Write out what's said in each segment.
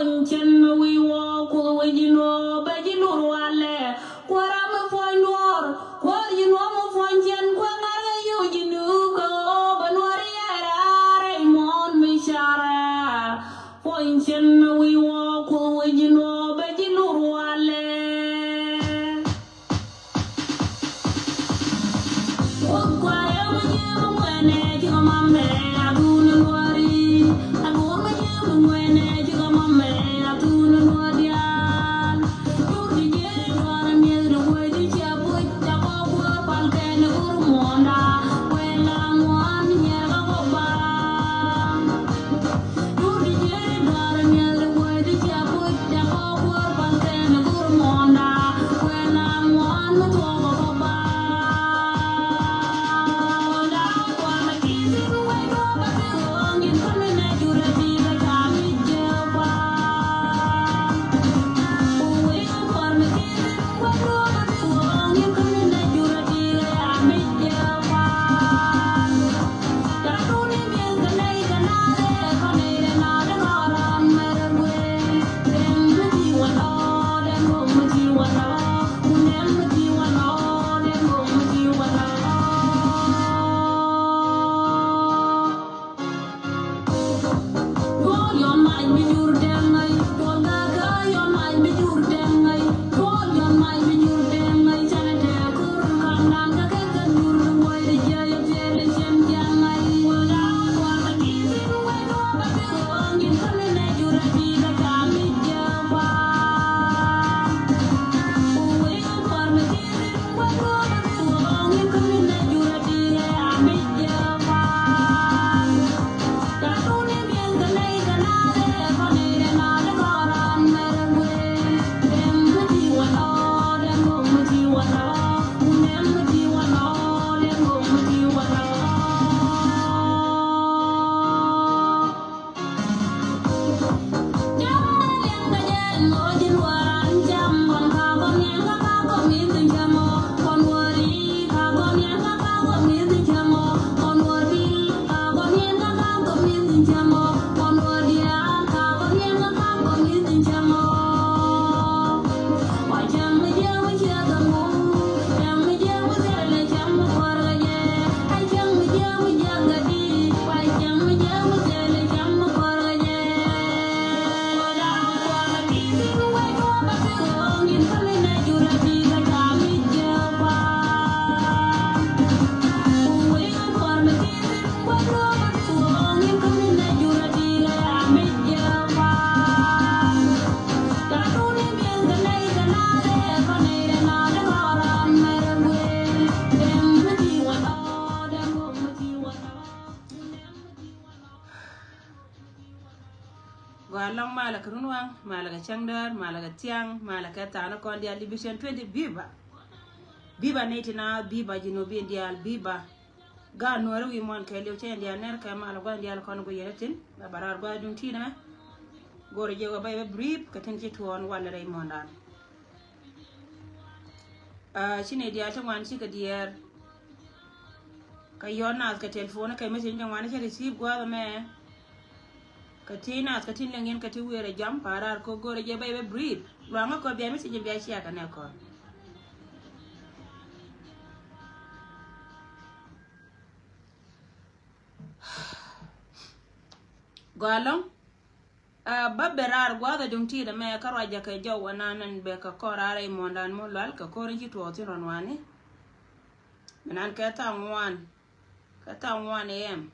Chen we walk with you know, but you know wale. What I'm a fine war. What you know I'm a fine chen. What are you know go? But what are mon me shara. Point chen we walk with you know, but you know wale. What quiet when you when you come on me. I don't worry. I go with you when you come on me. I don't worry. You get it on me the way that you put the up and then go monda. When I'm one year ago, you get it on me the way that you put the up and then go monda. When I'm one talk about. Long malaka runwang, malaka changdar, malaka tiang, malaka tana kon dia division 20 biba. Biba netina, biba jinubi indial, biba. Ga noru wi mon kay lew ci dia ner kay mala gwan dia kon go yeretin, ba barar gwa dum tina. Goro jego bay brief ka tan ci tuwon wala ray mondan. Chine dia tan wan ci ka dier. Kay yonna ka telephone kay message tan wan ci receive gwa me. Katina katin lengen kati were jam parar ko gore je bay brief luanga ko be message be asia kan ko golong babberar gwada dum ti da me karaja ka jaw wananan be ka korare mondan mo lal ka korin ci to ti ronwane menan ka ta ngwan em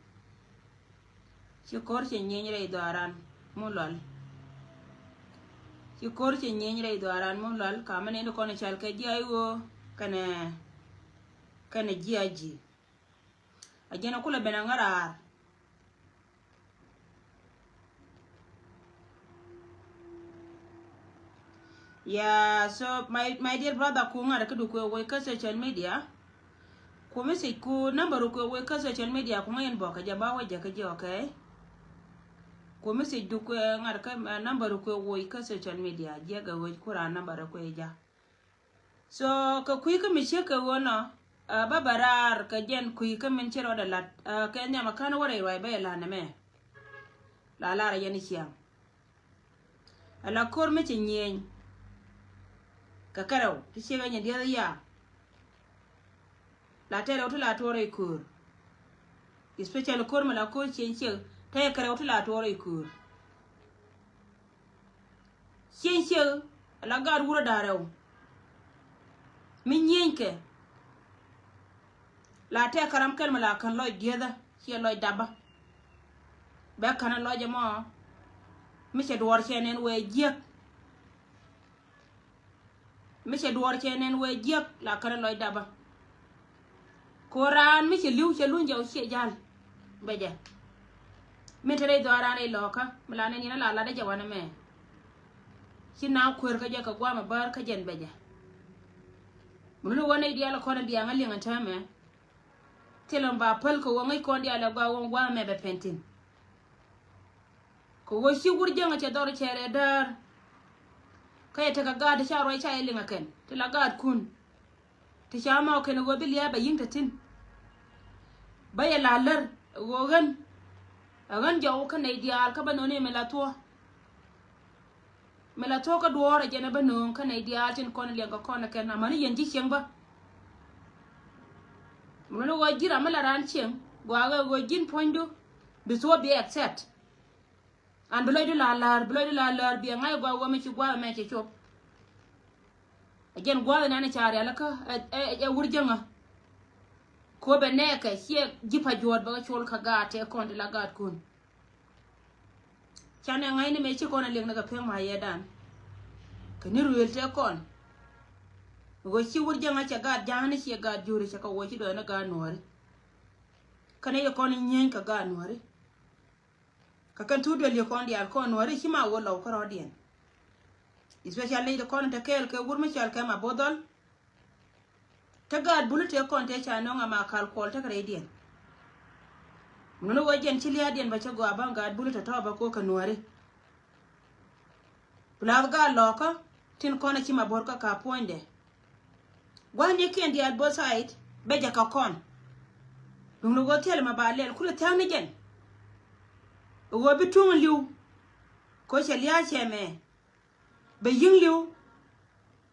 ci korche nyenyre idaran mulal ci korche nyenyre idaran mulal kamane ndo kono chal ka jiayo kana jiaji ajena kula benangara yeah. So my dear brother ko ngara kudu ko we ka social media ko message ko number ko we ka social media ko ngayen boka jaba wa jaka ji okay ko message du ko ngar ka number ko wo ka social media je ga wo ko ra number ko ja so ka ku ka mi che ka wona babarar ka jen ku ka min chero da lat ka nya makana wore wai ba la na me la ra yani chiam ala kor me nyen ka karaw ti chega nya dia ya la tere otu la tore kur especially kor me la ko chen te karaw otu la tore kur chen la gar wuro daraw min nyenke la te karam kel mala kan loy dieda ci loy daba be kan loy jamo mi se duwar chenen we jek mi se duwar chenen we jek la kan loy daba koran mi se liw se lunjaw ci jal beje mi tere do arane loka mala ne ni la la da jawana me ci na kwer ka je ka gwa ma bar ka jen beje mulu wona idiala kona dia ngali ngata me telam ba pal ko wongai kon dia la gwa won gwa me be pentin ko wo shi wurje ngata dor chere dar kay ta ka gad sha roi cha elinga ken te la gad kun ti sha ma ken go biliya ba yinta tin ba ya lalar go gan agan jaw kan idial ka banone melato ka duora jena banon kan idial tin kon lenga kon ken amani yenji chengba mulu wajira mala ran cheng gwa go jin pondo biso be accept and beloy de la bi ngai gwa wo me ci gwa me ci chop again gwa na na chari alaka e wurjanga ko be ne ka hie jipa jod ba chol ka ga te kon de la gat kun chane ngai ni me ci kon leng na ka pem ma yedan ka ni ruel te kon go ci wurjanga ca ga jani ci ga juri ca ka wo ci do na ga nori kana ye kon nyen ka ga nori ka kan tu del ye kon di al kon nori ci ma wo law ko rodien especially the kon te kel ke wurmi chal ka ma bodol ta ga bulu te kon te cha no ma kal kol ta gredien muno wo jen ci liya den ba ca go abanga bulu ta toba ko ka nori bula ga loka tin kon ci ma bor ka poinde gwani ken di both side beja ka kon dum go tel ma balel kula tani gen go bitung liu ko chelia cheme be yin liu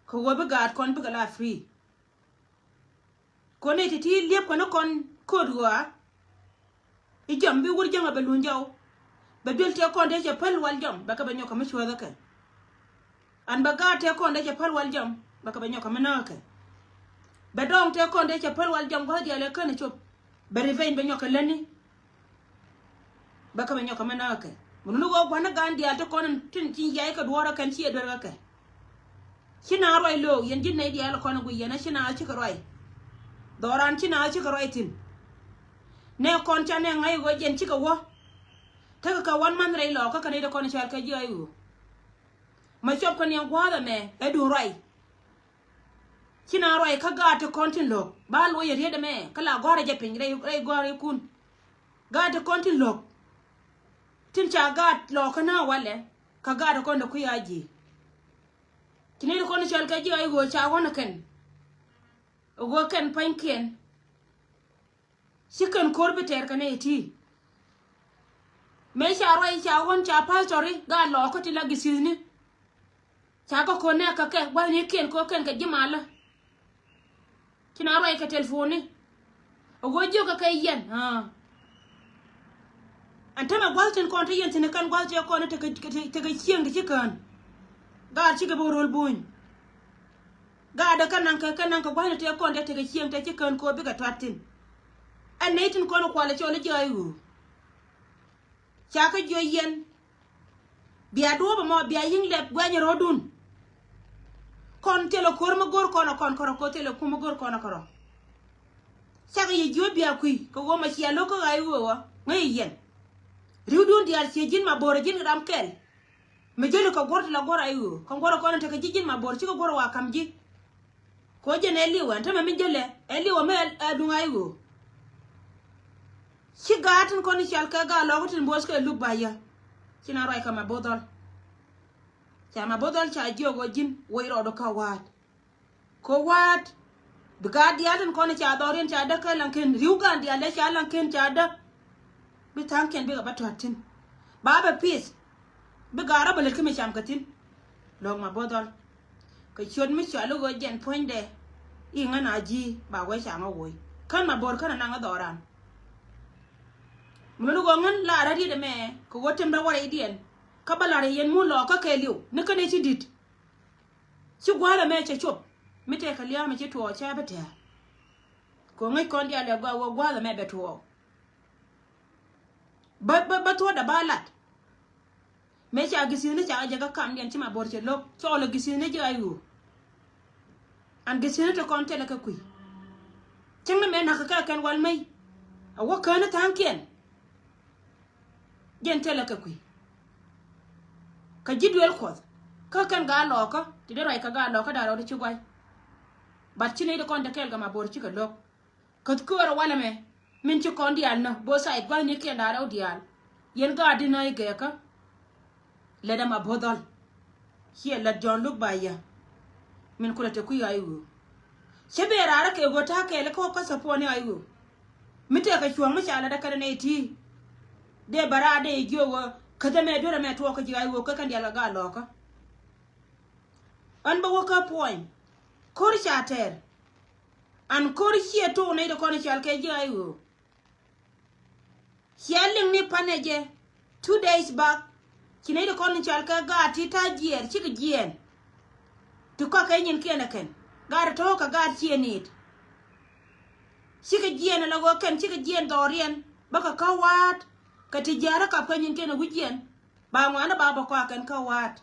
ko go be gad kon be la free ko ne ti liep ko no kon kodwa I jam bi wur janga be lunjaw be dolte kon de pal wal jam ba ka be nyoka ma chwa ka an ba ga te kon de pal wal jam ba ka be nyoka ma na ka bedong te kon de pal wal jam ko dia le kan chop bere vein be nyoka leni baka be nyoka manaka munu go bana gandi alto kon tin tin yayi ka duwara kan ci edor ka kina roy lo yen jinne di ala kon go yena kina ci ka roy doran kina ci ka roy tin ne kon chane ngai go jen ci ka wo ta ka wan man rey lo ka ne de kon chal ka jayu ma chop kon yan gwada me edu roy kina roy ka ga ta kontin lo ba lo yede de me kala gore je pin rey gore kun ga ta kontin lo tin cha ga lo kana wale ka ga da kon da ku yaji kine de kon chal ka ji ay go cha wona ken go ken panken sikan korbe ter kana eti me cha roy cha won cha pastori ga lo ko ti la gisini cha ko ne ka ke ba ni ken ko ken ka jimala kina roy ka telefoni ogo joka kay yen ha antama gwalten kon te yen tin kan gwalte ko ne te ga chieng de chikan ga chi ga borol buñ ga da kanan ka gwalte te kon de te ga chieng te chikan ko bi ga tatin an ne tin ko no kwala chole jayu chaka jo yen biya do ba mo biya yin le gwanye rodun kon telo korma gor kono kon koro ko telo kuma gor kono koro saka ye jobiya kui ko go ma chiya loko ga yuwa ngai yen riudun di al jin ma bore jin ram kel me jelo ko gor la gor ayu ko gor kono te ka jin ma bore ci ko gor wa kamji ko je ne liwa ntama min jele liwa me adunga ayu ci gatin kono chal ka ga logo tin bosko lubaya kina roy kama bodol chama bodol cha jogo jin woiro do ka wat ko wat biga diaden kono cha dorin cha da kalan ken riugan dia le cha lan ken cha da bi tanken biga batatin baba peace biga rabal kemi cham katin long ma bodol ka chon mi chwa lo go jen point de inga na ji ba we cha ma wo kan ma bor kan na nga doran mun go ngan la ra di de me ko wotem da wara idien ka balare yen mu lo ka ke liu ne ka ne ci dit ci gwala me ce chop mi te ka liya me ci to cha beta ko ngai kon dia le go gwala me beto ba to da balat me cha gisine cha jaga kam den ci ma bor ce lok cho lo gisine ji ayu an gisine to kon tele ka kui cengna me na ka kan wal mai a wo kana tanken gen tele ka kui ka jidwel ko ka kan ga loka ti de rai ka ga loka da ro ci gwai bat ci ne de kon de kel ga ma bor ci ka lok ka ko wala me min ci kon dial na bo sai gwa ni ke da raw dial yen ga dinay ge ka le da ma bodol hier la John Luke baya min kula te ku yayu shebe rara ke go ta ke le ko ka sapo ne ayu mite ka chuwa mu shala da kada ne ti de bara de jowo kada me dora me to ka ji ayu ka kan dial ga loka an ba woka point kor shater an kor hie to ne de kon shal ke ji ayu Hialing ni paneje 2 days back kine de kon chal ka ga ti ta jier chi ka jien tu ka ka nyin kena ken ga to ka ga chi ni chi ka jien la go ken chi ka jien dorien ba ka wat ka ti jara ka ka nyin kena gu jien ba ngwana ba ba ka ken ka wat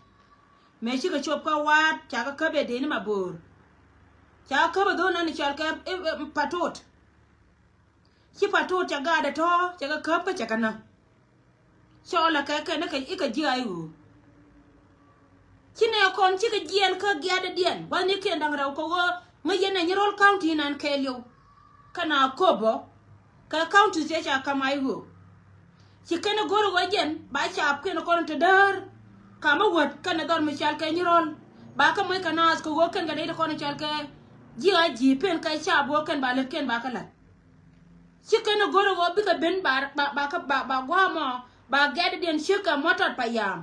me chi ka chop ka wat cha ka be de ni mabur cha ka ba do na ni chal ka patot chi patot cha ga da to cha ka pa cha kana cho la ka na ka ika ji ayu kine kon chi ka jien ka gya da dien wa ni ke ndang raw ko ngaye na nyirol county nan ke liu kana kobo ka county je cha kama ayu chi kana goro wajen ba cha ap ke no kon te dar kama wat kana dor mi chal ke nyirol ba ka mai kana as ko go kan ga de kon chal ke ji pen ka cha bo kan ba le ken ba kala chi kana goro go bi ka ben ba gwa mo ba gade den shika motor payam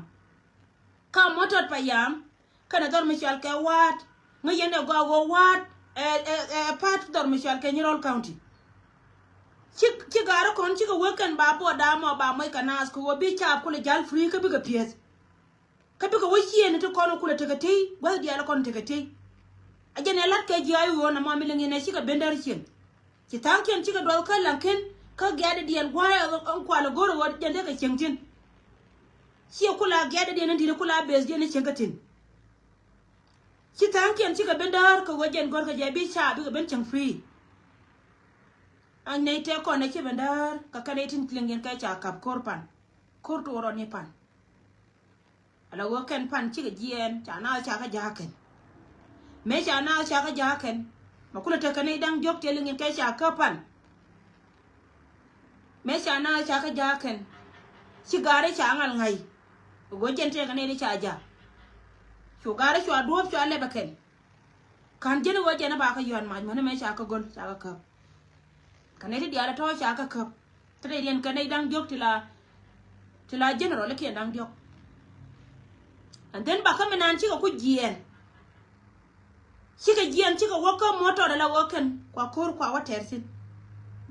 ka motor payam kana dor michal ke wat ngayene go wat part dor michal ke Nyirol County chi gara kon chi go weekend ba bo da mo ba mai kana as ko bi cha ko le jal free ka bi ga pies ka bi ko wiye ne to kono kula tegati gwa di ala kon tegati ajene lat ke ji ayu na mo mi le ngene shika bendar chin chi tanken chi ga do ka lanken ka gade diyan gwaya an kwala goro wa jande ka cengtin shi kula gade diyan ndine kula bes diyan cengkatin shi tanken shi ka bendar ka wajen gor ka jabi cha bi ka ben ceng free an nei te ko ne ki bendar ka kane tin klingen ka cha kap korpan korto woro ni pan ala wo ken pan chi ga jien cha na cha ka jaken me cha na cha ka jaken makula te kane dang jok te lingen ka cha kapan me cha na cha ka jaken chi gare cha ngal ngai go jente ka ne ni cha ja chu gare chu aduop chu ale baken kan jene go jene ba ka yon ma me cha ka gol cha ka kap kan ne di ala to cha ka kap tre yen kan ne dang jok tila general ke dang jok and then ba ka menan chi ko jien chi ka jien chi ka woko moto da la woken kwa kor kwa watersin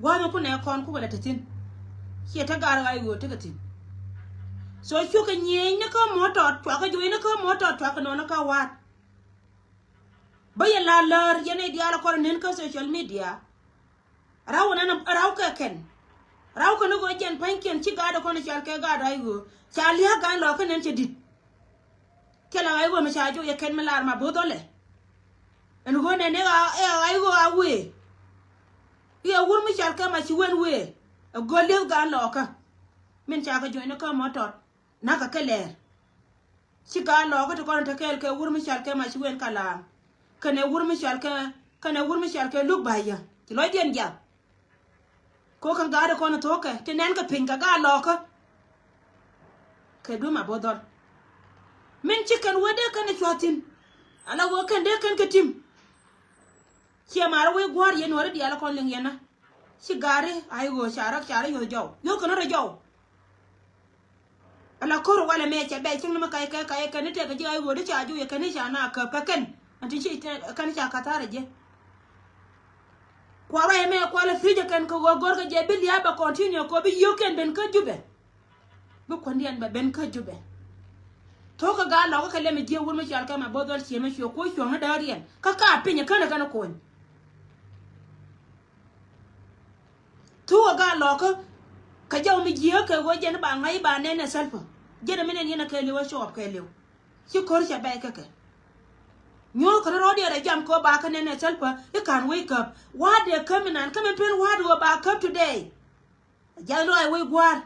gwa me ku ne kon ku ba tatin hier ta gar ga yo tegatin so chu ka nye ne ka moto twa ka jo ne ka moto twa ka no na ka wat ba ya la lar ye ne dia la ko nen ka social media raw na raw ka ken raw ka no go jen panken chi ga da ko ne chal ke ga da yo chal ya ga lo ka nen che dit ke la ay go me cha jo ye ken me lar ma bodole en go ne ne ga ay go awe ye wur mi chal ka ma chi wen we go lew ga loka min cha ka joina ka motor na ka keler chi ga loka to kon ta kel ke wur mi chal ka ma chi wen kala kane wur mi chal ka luk baya ti lo den ja ko kan ga da kon to ka ti nen ka pinga ga loka ke du ma bodol min chi kan wede kan chotin ala wo kan de kan ka tim chi ma ra we gwar yen wore di ala kon ling yana si gare ay go chara yo jaw yo kono ra jaw ala koro wala me cha be chung ma kai kan te ga ji ai go de cha ju ye kan cha na ka pa kan anti chi kan cha ka tare je kwa ra me kwa la frije kan ko gor ga je bil ya ba continue ko bi yo ken ben ka jube bu ko ndian ba ben ka jube to ka ga lo ka le me je wur ma cha ka ma bodol chi me ko sho na darien ka pinya kana ko to ga lo ka jaw mi je ka go je na ba ngai ba ne na salfa je na menen yana ka lewa shop ka lew shi kor cha ba ka nyo ka ro de jam ko ba ka ne na salfa you can wake up what they coming and coming pen what go back up today ja lo ai we gwar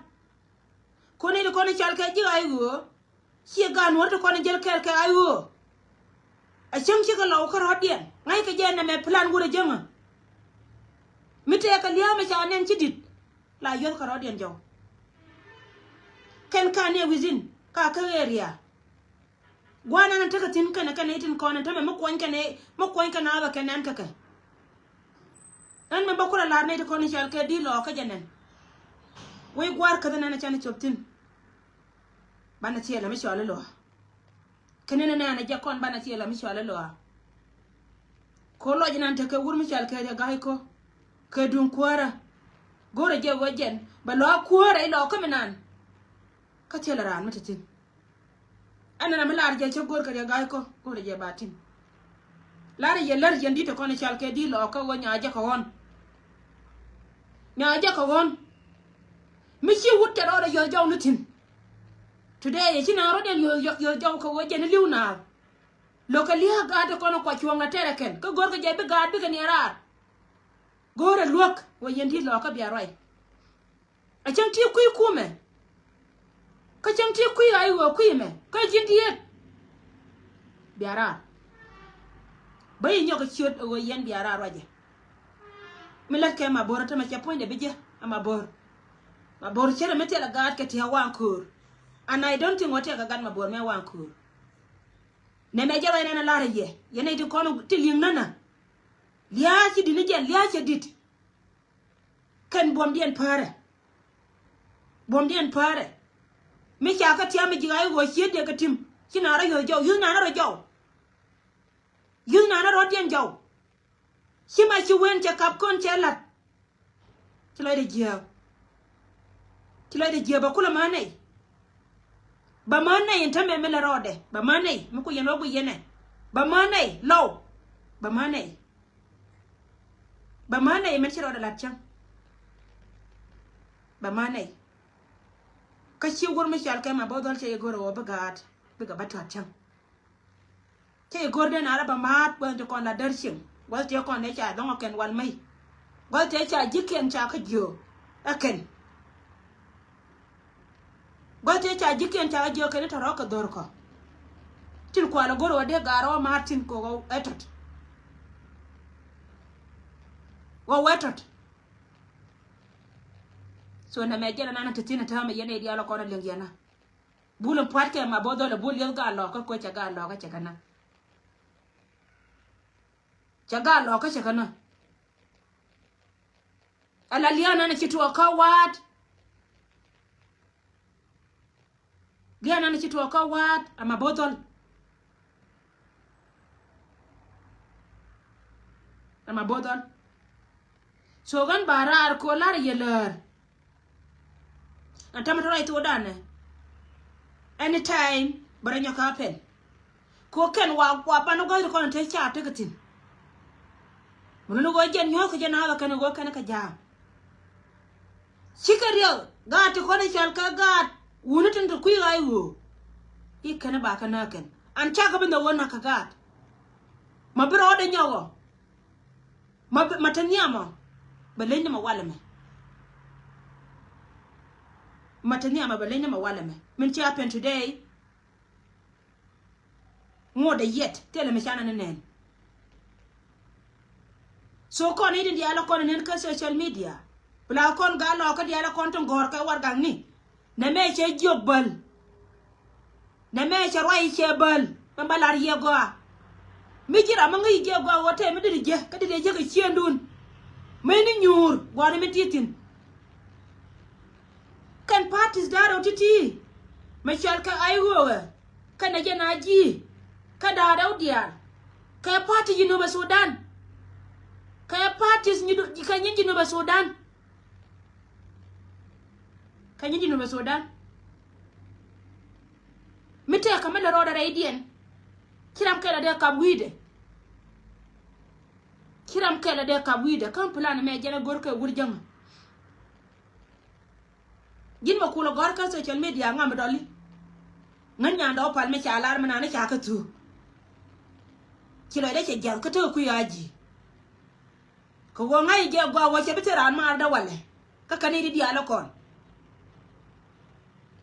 ko ne ko ne chal ka ji ai go shi ga no to ko ne jel ka ai go a chang shi ka lo ka ro de ngai ka je na me plan gure jama mi te ka liya me cha nen ci dit la yor ka ro de jaw ken ka ne within ka area gwana na taka tin kana itin kona tame makwan kana ba kanan kaka an me bakura la ne ko ni shal ke di lo ka janen we gwar ka na chani choptin bana tiela mi shawala lo kenena na jakon bana tiela mi shawala lo ko lo jinan ta ka wur mi shal ke ga ko ke dun kwara gore je wajen ba lo kwara ilo ka minan ka tiela ran matatin ana na malar je gor ka ga ko gore je batin lar je lar je ndito ko ni shal ke di lo ka wo nya ka won mi shi wutte do yo jaw nutin today ye china ro den yo jaw ko wo je ni liuna lo ka liya ga to ko no ko chuanga tere ken ko gor ka je be ga bi ka ni ra gore luok wo yendi lo ka bia roi a chang ti ku me ka chang ti ku ai wo ku me ka jindi ye biara bay nyo ka chiot wo yen biara roje mila ke ma bora ta ma cha point de bije ama bor chere metela gat ke ti wankur and I don't think what ka gat ma bor me wankur ne me jara na la ye yene ti kono ti ling nana liya ci dina jel liya ci dit kan bom dien pare mi cha ka tiam ji ay go ci de ka tim ci na ra yo jaw yu na ra ro dien jaw ci ma ci wen ca kap kon ci lat ci lay de je ba kula manai ba manai enta me mele rode ba manai mu ko yeno go yene ba manai low ba manai men ci rode lat chang ba manai ka ci gor mi shal kai ma bodol ce gor wo bagat biga batat chang ce gor de na ba mat bo to kon la darshin wal te kon ne cha don ken wal mai wal te cha jiken cha ka jo aken wal te cha jiken cha jo ken to ro ka dor ko tin ko la gor wo de garo martin ko etot wo wetot so na me jela nana tetina ta me yene dia la ko na lengiana bulum patke ma bodo la bul yel ga lo ko cha ga lo ka cha kana ala liana na kitu ka wat liana na kitu ka wat ama bodol so gan barar ko lar yeler antama to right odane anytime baranyo ka pen ko ken wa pano go ko te cha te katin muno go jen nyo ko jena wa kan go kan ka ja chikario gat ko ne chal ka gat wunutin to kuyi ayu ikana ba kana ken an cha ka binda wona ka gat mabro de nyawo matanyama balenya mawalame balenya mawalame min cha pen today more the yet tell me chana nen so kon idin dia la kon nen ka social media bla kon ga lo ka dia la kon ton gor ka war gang ni na me che jobal na me che roi che bal mambalar ye go mi jira ma ngi je go wote mi di je ka di je ka chiendun me ni nyur gwa mi titin kan parties daro titi Michelle ka aiwo kana jana ji kada daudiya ka party Junuba Sudan ka parties ka nyi Junuba Sudan ka nyi Junuba Sudan mite kamala roda radian kiram kala de kabwide kiram kala de kabwide kan plan me jana gorka wurjang gin ma kula gorka social media ngam doli ngan nyanda opal me cha alarm na ne cha ka tu kilo da ke jan ka to ku yaji ko go ngai je go wo che bitera ma da wale ka kani di ala kon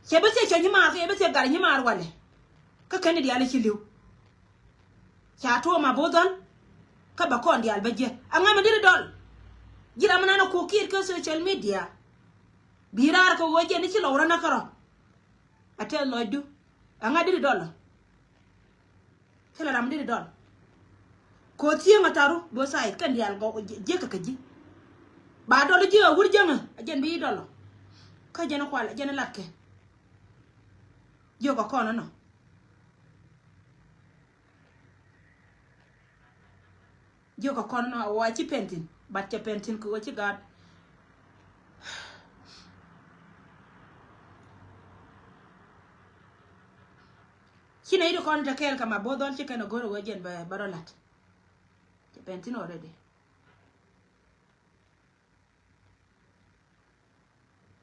che bese che nyima ke bese gar nyima wale ka kani di ala chiliu cha to ma bodon ka ba kon di albaje anga ma diri dol jira mana na ko kir ka social media birar ko woje ni ci lawra na karo atel loju anga diri dol kala ram diri dol ko tiye ngataru do sai kan di algo je ka kaji ba dol je wurjanga ajen bi dol ka jena kwala jena lakke yo ko kono no yo ko kono no wa ci pentin bat ci pentin ko ci gad kina ido kon ta kel kama bodol ci kana goro wajen ba barolat ci pentin already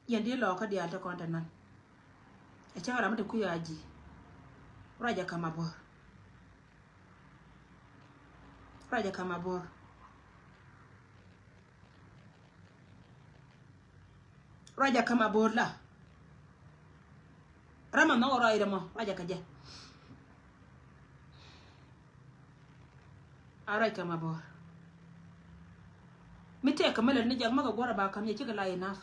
yandi lo ka di alta konta nan e chara mate kuyaji raja kama bor raja kama bor raja kama bor la rama no raida mo raja kaje arai kama bor mite kamala ni jag maka gora ba kam ye kika la enough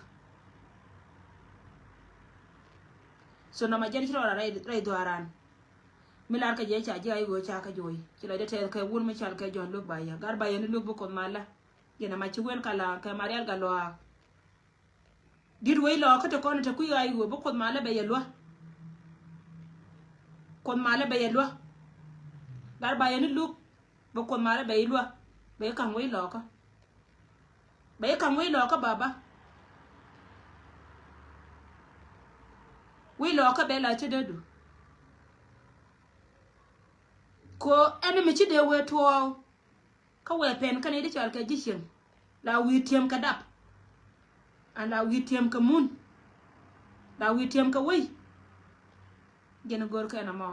so na majani chiro rai do aran milar ka je cha ji ay go cha ka joy ci la dete ka wul ma chal ka jon lu ba ya gar ba ya ni lu bu ko mala gena ma ci wel kala ka marial ga lo dir wey lo ka te ko te ku ay go bu ko mala be yelwa kon mala be yelwa gar ba ya ni lu bu ko mala be yelwa be kan wey lo ka be kan wey lo ka baba we lo ka be la ci dedu ko ene mi ci de we to ka we pen kan di chal ka jishin la wi tiem ka dap an la wi tiem ka mun la wi tiem ka we gena gor ka na mo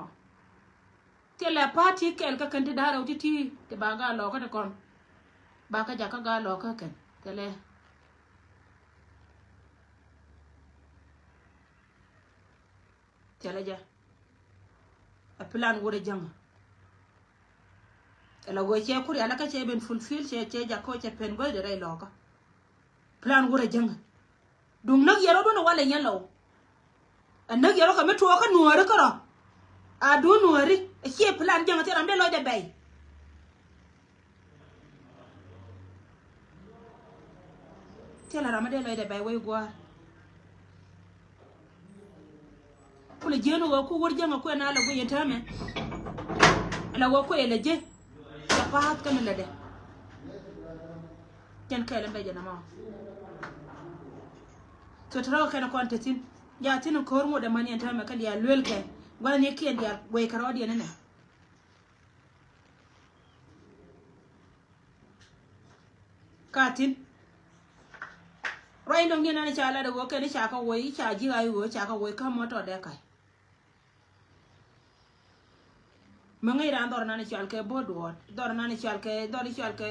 te la party kel ka kan ti dara uti te ba ga lo ka te kon ba ka ja ka ga lo ka ken te le tela ja a plan wore jang ela go che kuri ala ka che ben fulfill che ja ko che pen go de ray loka plan wore jang dum nak yaro do no wala nyalo anak yaro ka meto ka nuore karo a do nuore e che plan jang te rambe lo de bay tela ramade lo de bay way go kule jeno wa ku wurjanga ko na la go yetame ala wo ko ele je ya pahat kan la de ken kala be jana ma to trawo kana ko antetin ya tin ko hormo da mani entame kali ya lwel ke wala ne ki ya way karodi ne katin rai no ngena ne chala da go ke ne chaka woyi cha ji ayu go chaka woyi ka moto de kai mangai ran dor na ne chal ke bodwot dor na ne chal ke dor chal ke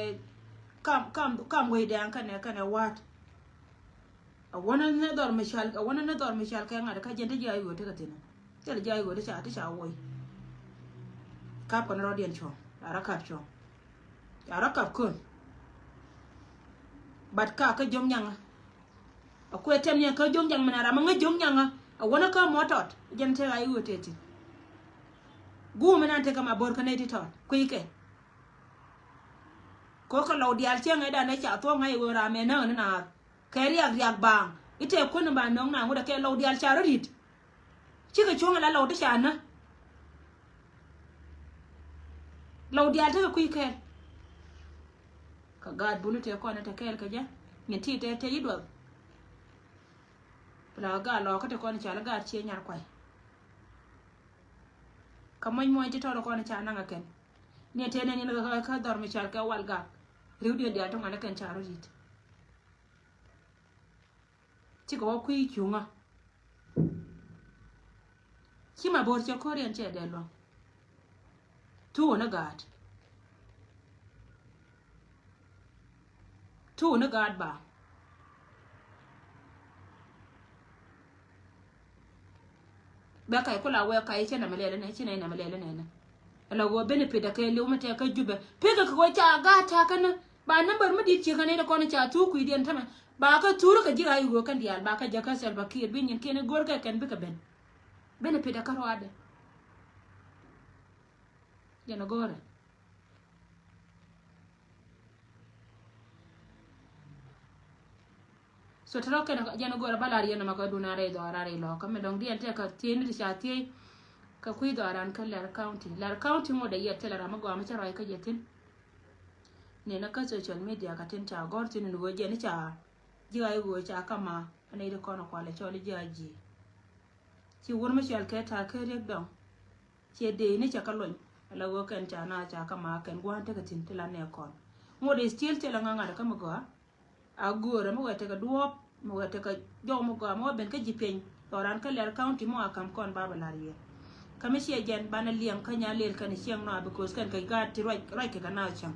kam we dan kan ne wat a wona ne dor me chal a wona ne dor me chal ke ngada ka jende ji ayu go te ka tin te ji ayu go de cha woyi ka ko na rodien cho ara kap kun bat ka jom nyanga akwe temnya ka jom jang manara manga jom nyanga a wona ka motot jente ayu go teti gu menante kama bor ka neti tot kuike ko ko law dial chenga da na cha to ngai go ra me na keri ag bang ite ko na ba nong na ngoda ke law dial cha rit chi cái chuông là lâu đó chả nữa lâu đi ăn thức quy khen cả gạt bún nó con nó khen cái nhá nhìn thi thế ít được là gà lò cái con chả là gà chia nhạt quay cầm mấy mồi chỉ thôi là con chả năng à khen nè thế này nó cái đòn mới chả cái wal gà riu đi ăn trong anh khen chả rồi gì chỉ có quy chuông à khi mà bor cho Korean trẻ đẻ luôn thu nó gạt bà bé cái cô là quay cái trên nằm lề này trên này nằm lề này nè là wo benefit cái liu mà trẻ cái jube bé cái cô cha gạt cha cái nè bà number mà đi chơi cái này là con cha thu quy điện tham bà cái thu cái gì ai wo cái đi bà cái jaka sel bà kia bên nhìn kia nó gor cái kan bé cái ben benefit cái rồi ada ya nó gor so tro ke na jano gora balari na maka dunare do arare lo ka me dong di ante ka tieni di chati ka kui do aran ka lar county mo da yete lar ma go ma charo ka jetin ne na ka social media ka tin cha gor tin no je ni cha ji ai go cha kama ane de kono kwale choli jaji ci won ma shal ke ta ke rek dong che de ni cha ka lon ala go kan cha na cha kama kan go ante ka tin tila ne kon mo de still tela nganga ka mo go agora mo wete ka duop mo wete ka jo mo go mo ben ka jipen oran ka ler county mo akam kon baba lariye kame sie jen bana liam ka nya lel kan siang no because kan ka gati right ka na chang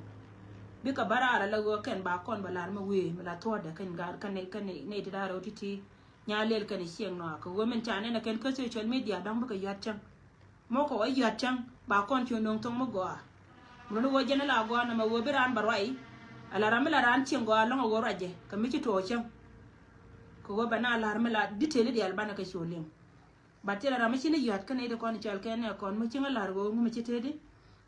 bi ka barara la go ken ba kon balar mo we mala toda kan gar kan ne da ro titi nya lel kan siang no ka women chane na ken ka social media dang ba ka yat chang mo ko yat chang ba kon chu nong tong mo go mo no go jen la go na ma wo biran barwai ala ramela ran chengo alongo go raje kamiki to cham ko go bana ala ramela detail di albana ka sholim batela ramashi ne yat kana de kon chal kene kon mo chinga lar go mo chitedi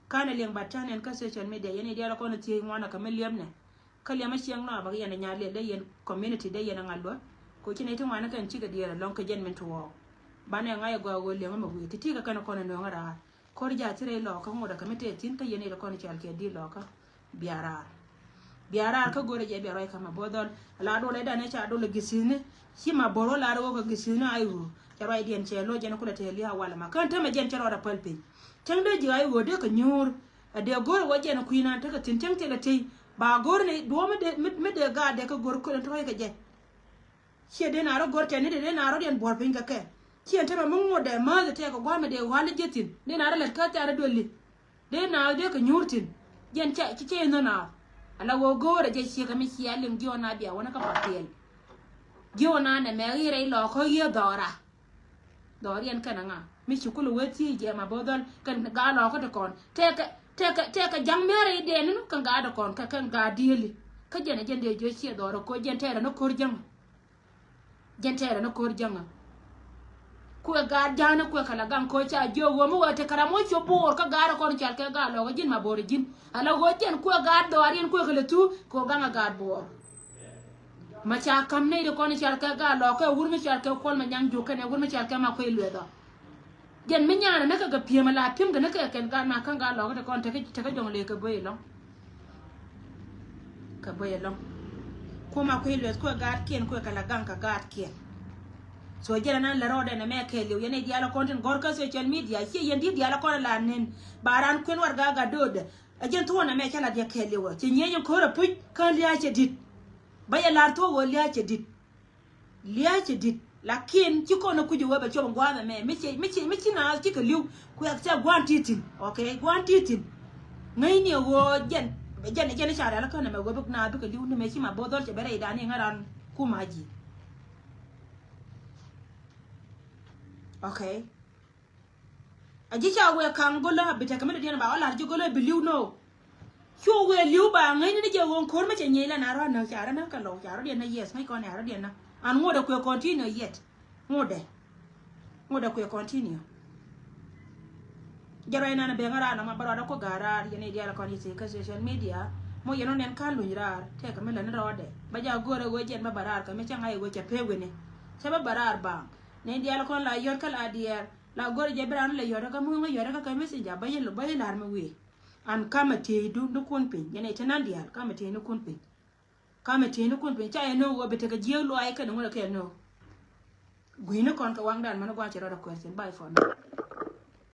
kana leng batane en ka social media yene dia la kon ti ngwana kameliam ne kaliama chiang no ba yene nyale de yen community de yene ngalwa ko chine ti ngwana kan chiga dia lon ka jen men to wo bana ngaya go go lenga mo wi ti ka kana kon no ngara ko ja tire lo ka ngoda kamete tin ka yene de kon chal ke di lo ka biara ka gore je biara ka ma bodol la do le dane cha do le gisine si ma boro la ro ko gisine ayu charo ai dien che lo je na kula te li hawala ma kan ta ma jen charo da palpe tang de ji ayu de ka nyur de gore wo je na kuina ta ka tin tang te ga te ba gore ne do me de ga de ka gore ko to ka je si de na ro gore te ne de na ro den bor pin ka ke si ente ma mo de ma de te ka gwa me de wale jetin de na ro le ka ta ra doli de na de ka nyurtin jen cha ci ce no na ala wo gore je shi kami shi alim giona biya wona ka patel giona ne me ire lo ko ye dora dorian kana nga mi chukulu weti je ma bodol kan ga lo ko de kon teka jang mere de nu kan ga de kon kan ga dieli ka jene jende jo shi dora ko jentere no kor janga ku ga jana ku kala gan ko cha jo wo mo wate karamo cho bor ka ga ko chal ka ga lo jin ma bor jin ala go jen ku ga do arin ku kala tu ko ga ga bor ma cha kam ne de ko ni chal ka ga lo ko wur mi chal ka ko ma nyang jo ka ne wur mi chal ka ma ko ilu da jen mi nyana na ka ga pie ma la pim ga na ka ken ga ma kan ga lo ko kon te ka jong le ka boy lo ko ma ko ilu ko ga kien ku kala gan ka ga kien so jela nan la rode na me kele yene dia la content gor ka social media si yendi dia la kon la nen baran kwen war ga dod ajen to na me kala dia kele wo ti nyen ko ra puj kan liya che dit baya lar to wo liya che dit lakin ki ko na kuji wo ba cho ngwa me mi na ki ka liu ku ya cha gwan titin okay gwan titin ngai ne wo jen cha la kan me wo buk na du ka liu ne me chi ma bodol che bere idani ngaran ku maji okay aji cha we kan gola bita kamar da ba wala ji gola biliu no kyo we liu ba ngai ni je won kor ma che nyela na ro na cha na ka lo cha ro na yes mai ko na ro na an ngoda ku continue yet ngoda ku continue jaro ina na be ngara na ma baro da ko gara yene dia la ko ni se ka social media mo yeno nen kan lu rar te kamar la na ro de ba ja gore go jen ba barar ka me cha ngai go cha pewe ne cha ba barar ba ne dia la kon la yor kala dier la gore je bran le yoda ka mo yoda ka messenger ba yelo ba yelar me we an kama te du kun pin yene tanan dia kama te no kun pin kama te no kun pin cha no wo bete ka je lo ai ka no ka no guino kon ka wang dan man gwa chero da question bye for now